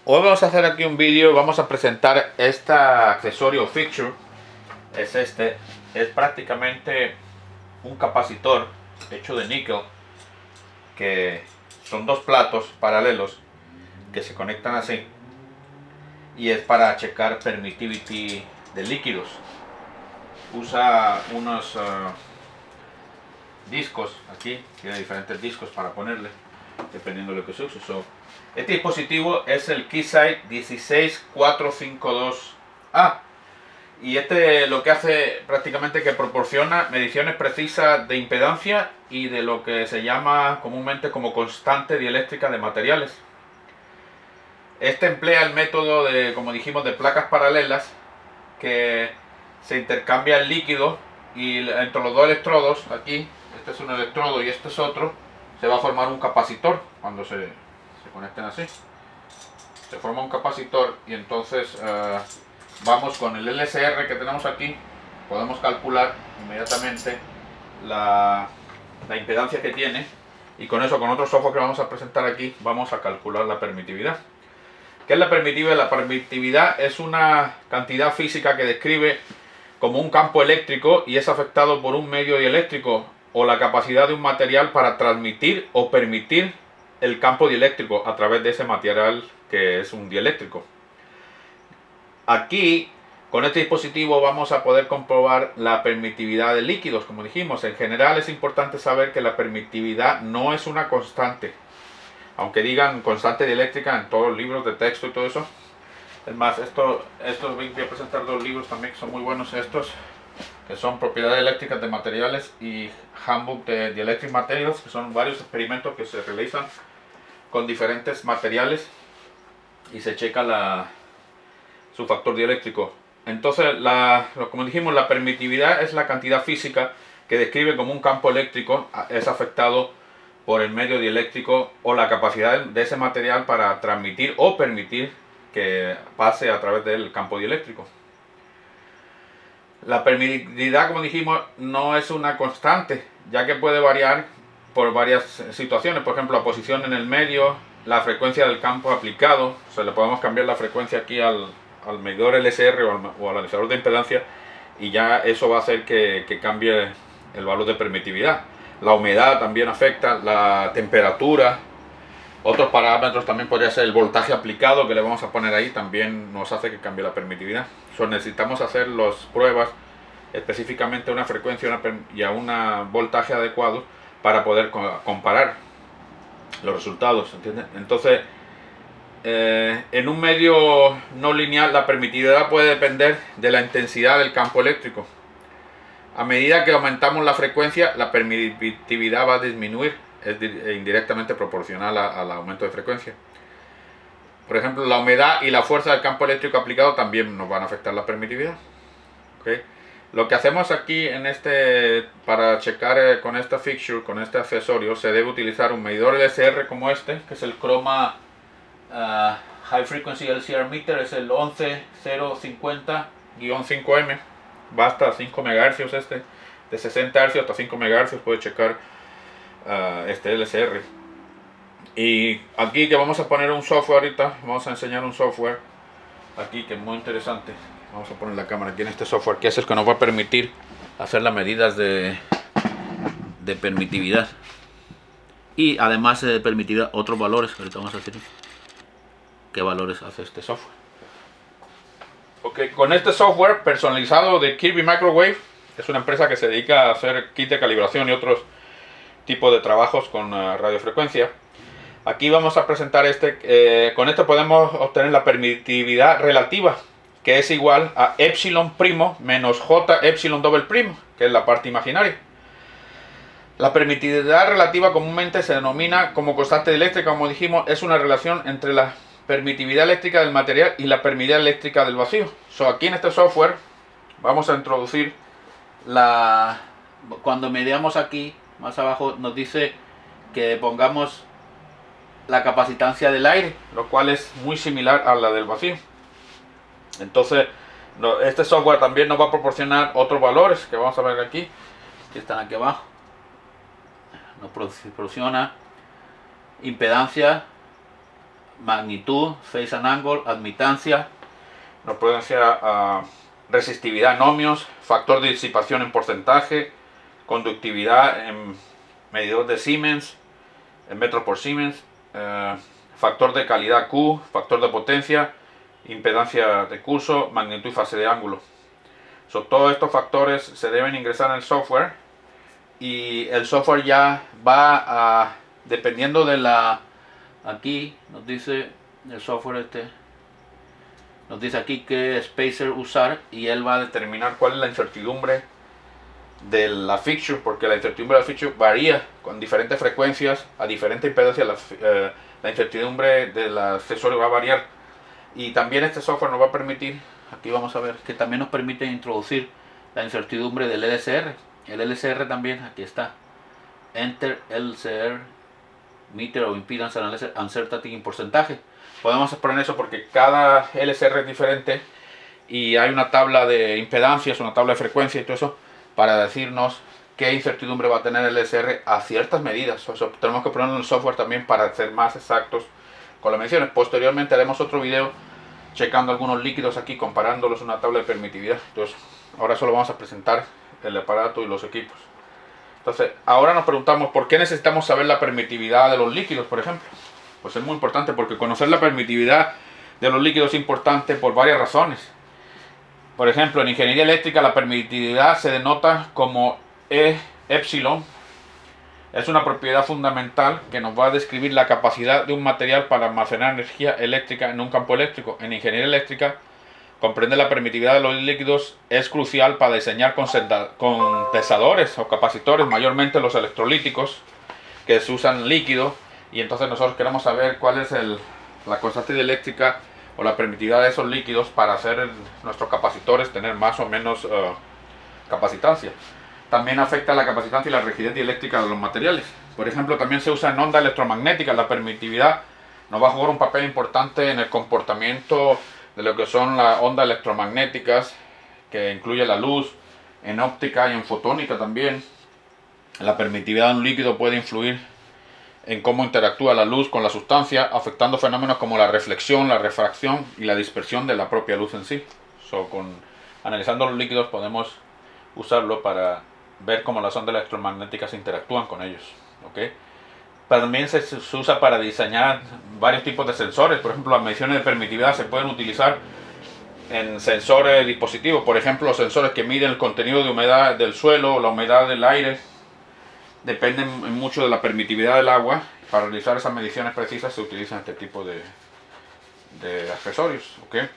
Hoy vamos a hacer aquí un vídeo, vamos a presentar este accesorio feature. Es prácticamente un capacitor hecho de níquel, que son dos platos paralelos que se conectan así, y es para checar permittivity de líquidos. Usa unos discos aquí, tiene diferentes discos para ponerle dependiendo de lo que se use. Este dispositivo es el Keysight 16452A, y lo que hace prácticamente que proporciona mediciones precisas de impedancia y de lo que se llama comúnmente como constante dieléctrica de materiales. Este emplea el método de, como dijimos, de placas paralelas, que se intercambia el líquido y entre los dos electrodos, aquí, este es un electrodo y este es otro, se va a formar un capacitor. Cuando se conecten así, se forma un capacitor, y entonces vamos con el LSR que tenemos aquí, podemos calcular inmediatamente la impedancia que tiene, y con eso, con otro software que vamos a presentar aquí, vamos a calcular la permitividad. ¿Qué es la permitividad? La permitividad es una cantidad física que describe como un campo eléctrico y es afectado por un medio dieléctrico o la capacidad de un material para transmitir o permitir el campo dieléctrico a través de ese material que es un dieléctrico. Aquí, con este dispositivo, vamos a poder comprobar la permitividad de líquidos. Como dijimos, en general es importante saber que la permitividad no es una constante, aunque digan constante dieléctrica en todos los libros de texto y todo eso. Es más, voy a presentar dos libros también que son muy buenos, estos, que son Propiedades eléctricas de materiales y Handbook de Dielectric Materials, que son varios experimentos que se realizan con diferentes materiales y se checa su factor dieléctrico. Entonces, como dijimos, la permitividad es la cantidad física que describe como un campo eléctrico es afectado por el medio dieléctrico o la capacidad de ese material para transmitir o permitir que pase a través del campo dieléctrico. La permitividad, como dijimos, no es una constante, ya que puede variar por varias situaciones. Por ejemplo, la posición en el medio, la frecuencia del campo aplicado. O sea, le podemos cambiar la frecuencia aquí al medidor LSR o al analizador de impedancia, y ya eso va a hacer que cambie el valor de permitividad. La humedad también afecta, la temperatura. Otros parámetros también podría ser el voltaje aplicado que le vamos a poner ahí, también nos hace que cambie la permitividad. Necesitamos hacer las pruebas específicamente a una frecuencia y a un voltaje adecuado para poder comparar los resultados, ¿entiendes? Entonces, en un medio no lineal, la permitividad puede depender de la intensidad del campo eléctrico. A medida que aumentamos la frecuencia, la permitividad va a disminuir, es indirectamente proporcional al aumento de frecuencia. Por ejemplo, la humedad y la fuerza del campo eléctrico aplicado también nos van a afectar la permitividad. ¿Okay? Lo que hacemos aquí para checar con esta fixture, con este accesorio, se debe utilizar un medidor LSR como este, que es el Chroma High Frequency LCR Meter, es el 11050-5M. Basta a 5 MHz de 60 Hz hasta 5 MHz puede checar este LSR. Y aquí que vamos a poner un software ahorita, vamos a enseñar un software aquí que es muy interesante. Vamos a poner la cámara aquí en este software, que es el que nos va a permitir hacer las medidas de permitividad. Y además de permitividad, otros valores. Ahorita vamos a decir qué valores hace este software. Con este software personalizado de Kirby Microwave, es una empresa que se dedica a hacer kits de calibración y otros tipos de trabajos con radiofrecuencia. Aquí vamos a presentar con esto podemos obtener la permitividad relativa, que es igual a epsilon primo menos j epsilon doble primo, que es la parte imaginaria. La permitividad relativa comúnmente se denomina como constante eléctrica, como dijimos, es una relación entre la permitividad eléctrica del material y la permitividad eléctrica del vacío. Aquí en este software vamos a introducir cuando medíamos aquí, más abajo, nos dice que pongamos la capacitancia del aire, lo cual es muy similar a la del vacío. Entonces, este software también nos va a proporcionar otros valores que vamos a ver aquí, que están aquí abajo. Nos proporciona impedancia, magnitud, phase and angle, admitancia, nos pueden ser resistividad en ohmios, factor de disipación en porcentaje, conductividad en medidor de Siemens, en metros por Siemens, factor de calidad Q, factor de potencia, impedancia de curso, magnitud y fase de ángulo. Todos estos factores se deben ingresar en el software, y el software ya va a, dependiendo de aquí nos dice el software nos dice aquí qué spacer usar, y él va a determinar cuál es la incertidumbre de la fixture, porque la incertidumbre de la fixture varía con diferentes frecuencias, a diferente impedancia. La incertidumbre del accesorio va a variar, y también este software nos va a permitir, aquí vamos a ver, que también nos permite introducir la incertidumbre del LCR. El LCR también, aquí está, Enter LCR, Meter of Impedance Analysis Uncertainty en porcentaje. Podemos poner eso porque cada LCR es diferente, y hay una tabla de impedancias, una tabla de frecuencia y todo eso, para decirnos qué incertidumbre va a tener el LCR a ciertas medidas. Eso tenemos que ponerlo en el software también para ser más exactos con las mediciones. Posteriormente haremos otro video checando algunos líquidos aquí, comparándolos en una tabla de permitividad. Entonces, ahora solo vamos a presentar el aparato y los equipos. Entonces, ahora nos preguntamos por qué necesitamos saber la permitividad de los líquidos, por ejemplo. Pues es muy importante, porque conocer la permitividad de los líquidos es importante por varias razones. Por ejemplo, en ingeniería eléctrica la permitividad se denota como E epsilon. Es una propiedad fundamental que nos va a describir la capacidad de un material para almacenar energía eléctrica en un campo eléctrico. En ingeniería eléctrica, comprender la permitividad de los líquidos es crucial para diseñar condensadores o capacitores, mayormente los electrolíticos, que se usan líquidos, y entonces nosotros queremos saber cuál es la constante eléctrica o la permitividad de esos líquidos para hacer nuestros capacitores tener más o menos capacitancia. También afecta la capacitancia y la rigidez dieléctrica de los materiales. Por ejemplo, también se usa en onda electromagnética. La permitividad nos va a jugar un papel importante en el comportamiento de lo que son las ondas electromagnéticas, que incluye la luz, en óptica y en fotónica también. La permitividad de un líquido puede influir en cómo interactúa la luz con la sustancia, afectando fenómenos como la reflexión, la refracción y la dispersión de la propia luz en sí. Analizando los líquidos podemos usarlo para ver cómo las ondas electromagnéticas interactúan con ellos. ¿Okay? También se usa para diseñar varios tipos de sensores. Por ejemplo, las mediciones de permitividad se pueden utilizar en sensores de dispositivos. Por ejemplo, los sensores que miden el contenido de humedad del suelo o la humedad del aire dependen mucho de la permitividad del agua. Para realizar esas mediciones precisas se utilizan este tipo de accesorios. ¿Okay?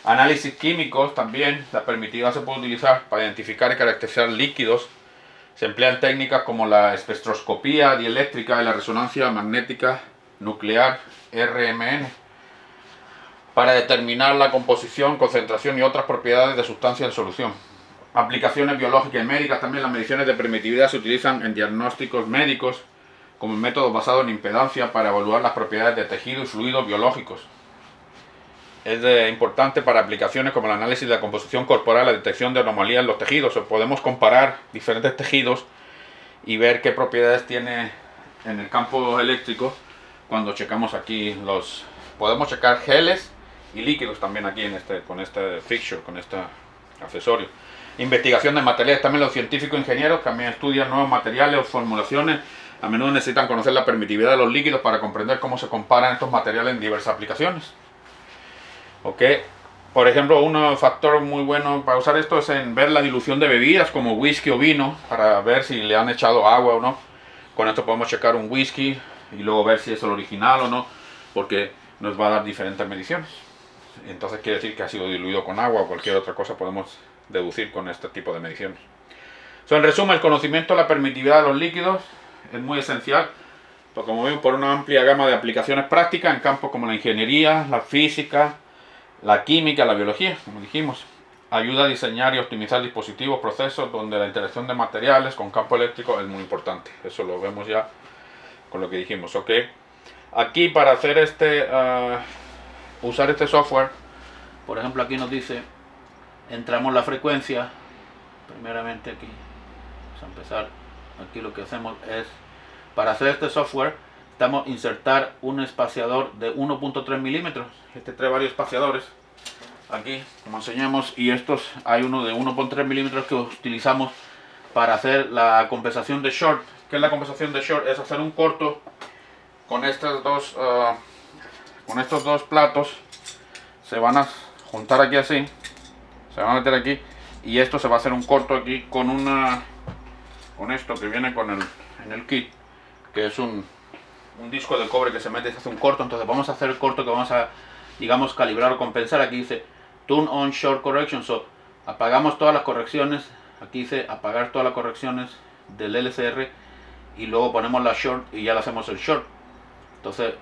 Análisis químicos también. La permitividad se puede utilizar para identificar y caracterizar líquidos. Se emplean técnicas como la espectroscopía dieléctrica y la resonancia magnética nuclear, RMN, para determinar la composición, concentración y otras propiedades de sustancias en solución. Aplicaciones biológicas y médicas también. Las mediciones de permitividad se utilizan en diagnósticos médicos como métodos basados en impedancia para evaluar las propiedades de tejido y fluidos biológicos. Es importante para aplicaciones como el análisis de la composición corporal, la detección de anomalías en los tejidos. Podemos comparar diferentes tejidos y ver qué propiedades tiene en el campo eléctrico cuando checamos aquí podemos checar geles y líquidos también aquí con este fixture, con este accesorio. Investigación de materiales. También los científicos ingenieros también estudian nuevos materiales o formulaciones. A menudo necesitan conocer la permitividad de los líquidos para comprender cómo se comparan estos materiales en diversas aplicaciones. ¿Okay? Por ejemplo, un factor muy bueno para usar esto es en ver la dilución de bebidas como whisky o vino, para ver si le han echado agua o no. Con esto podemos checar un whisky y luego ver si es el original o no, porque nos va a dar diferentes mediciones. Entonces quiere decir que ha sido diluido con agua o cualquier otra cosa podemos deducir con este tipo de mediciones. En resumen, el conocimiento de la permitividad de los líquidos es muy esencial, pues como vemos, por una amplia gama de aplicaciones prácticas en campos como la ingeniería, la física, la química, la biología, como dijimos. Ayuda a diseñar y optimizar dispositivos, procesos donde la interacción de materiales con campo eléctrico es muy importante. Eso lo vemos ya con lo que dijimos. ¿Okay? Aquí para hacer usar este software, por ejemplo, aquí nos dice, entramos la frecuencia. Primeramente aquí, vamos a empezar. Aquí lo que hacemos es, para hacer este software, necesitamos insertar un espaciador de 1.3 milímetros. Este trae varios espaciadores. Aquí, como enseñamos, y estos hay uno de 1.3 milímetros que utilizamos para hacer la compensación de short. ¿Qué es la compensación de short? Es hacer un corto con estos dos platos. Se van a juntar aquí así, se van a meter aquí, y esto se va a hacer un corto aquí con esto que viene en el kit, que es un disco de cobre que se mete y se hace un corto. Entonces vamos a hacer el corto que vamos a, digamos, calibrar o compensar. Aquí dice Turn on Short Correction, apagamos todas las correcciones. Aquí dice apagar todas las correcciones del LCR, y luego ponemos la short y ya le hacemos el short. Entonces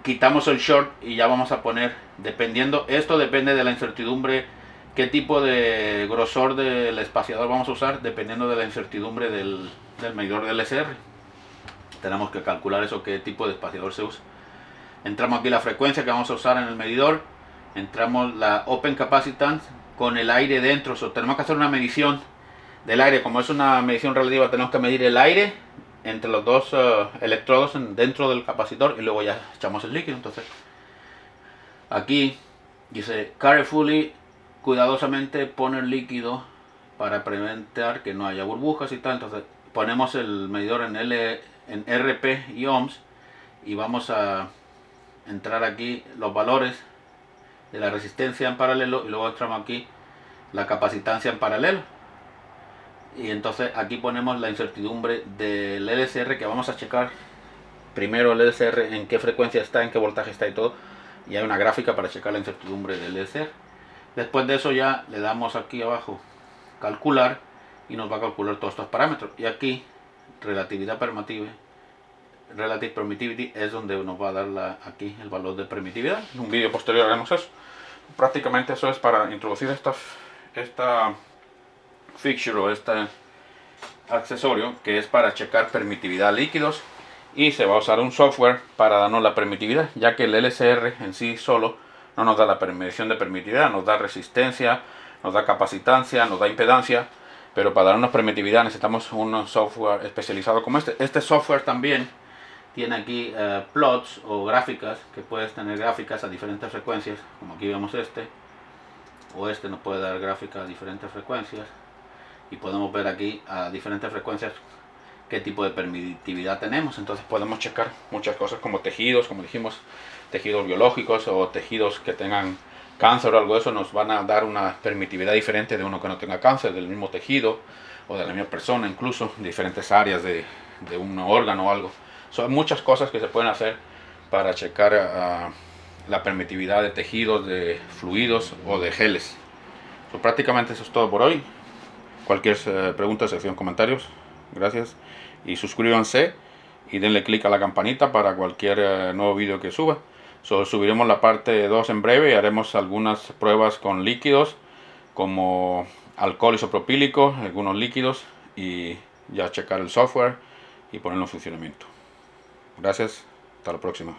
quitamos el short y ya vamos a poner, dependiendo, esto depende de la incertidumbre, qué tipo de grosor del espaciador vamos a usar, dependiendo de la incertidumbre del medidor del LCR. Tenemos que calcular eso, qué tipo de espaciador se usa. Entramos aquí la frecuencia que vamos a usar en el medidor, entramos la Open Capacitance con el aire dentro. Tenemos que hacer una medición del aire. Como es una medición relativa, tenemos que medir el aire entre los dos electrodos dentro del capacitor, y luego ya echamos el líquido. Entonces aquí dice carefully, cuidadosamente pone el líquido para preventar que no haya burbujas y tal. Entonces ponemos el medidor en RP y ohms, y vamos a entrar aquí los valores de la resistencia en paralelo, y luego entramos aquí la capacitancia en paralelo. Y entonces aquí ponemos la incertidumbre del LCR, que vamos a checar primero el LCR en qué frecuencia está, en qué voltaje está y todo. Y hay una gráfica para checar la incertidumbre del LCR. Después de eso ya le damos aquí abajo calcular, y nos va a calcular todos estos parámetros. Y aquí relatividad permitive, relative permittivity, es donde nos va a dar aquí el valor de permitividad. En un vídeo posterior haremos eso. Prácticamente eso es para introducir esta fixture o este accesorio, que es para checar permitividad a líquidos, y se va a usar un software para darnos la permitividad, ya que el LCR en sí solo no nos da la medición de permitividad. Nos da resistencia, nos da capacitancia, nos da impedancia, pero para darnos permitividad necesitamos un software especializado como este. Este software también tiene aquí plots o gráficas, que puedes tener gráficas a diferentes frecuencias, como aquí vemos o este nos puede dar gráficas a diferentes frecuencias, y podemos ver aquí a diferentes frecuencias qué tipo de permitividad tenemos. Entonces podemos checar muchas cosas, como tejidos, como dijimos, tejidos biológicos o tejidos que tengan cáncer o algo de eso, nos van a dar una permitividad diferente de uno que no tenga cáncer, del mismo tejido o de la misma persona, incluso diferentes áreas de un órgano o algo. Son muchas cosas que se pueden hacer para checar la permitividad de tejidos, de fluidos o de geles. Prácticamente eso es todo por hoy. Cualquier pregunta, sección comentarios. Gracias, y suscríbanse y denle click a la campanita para cualquier nuevo vídeo que suba. Subiremos la parte 2 en breve, y haremos algunas pruebas con líquidos como alcohol isopropílico, algunos líquidos, y ya checar el software y ponerlo en funcionamiento. Gracias, hasta la próxima.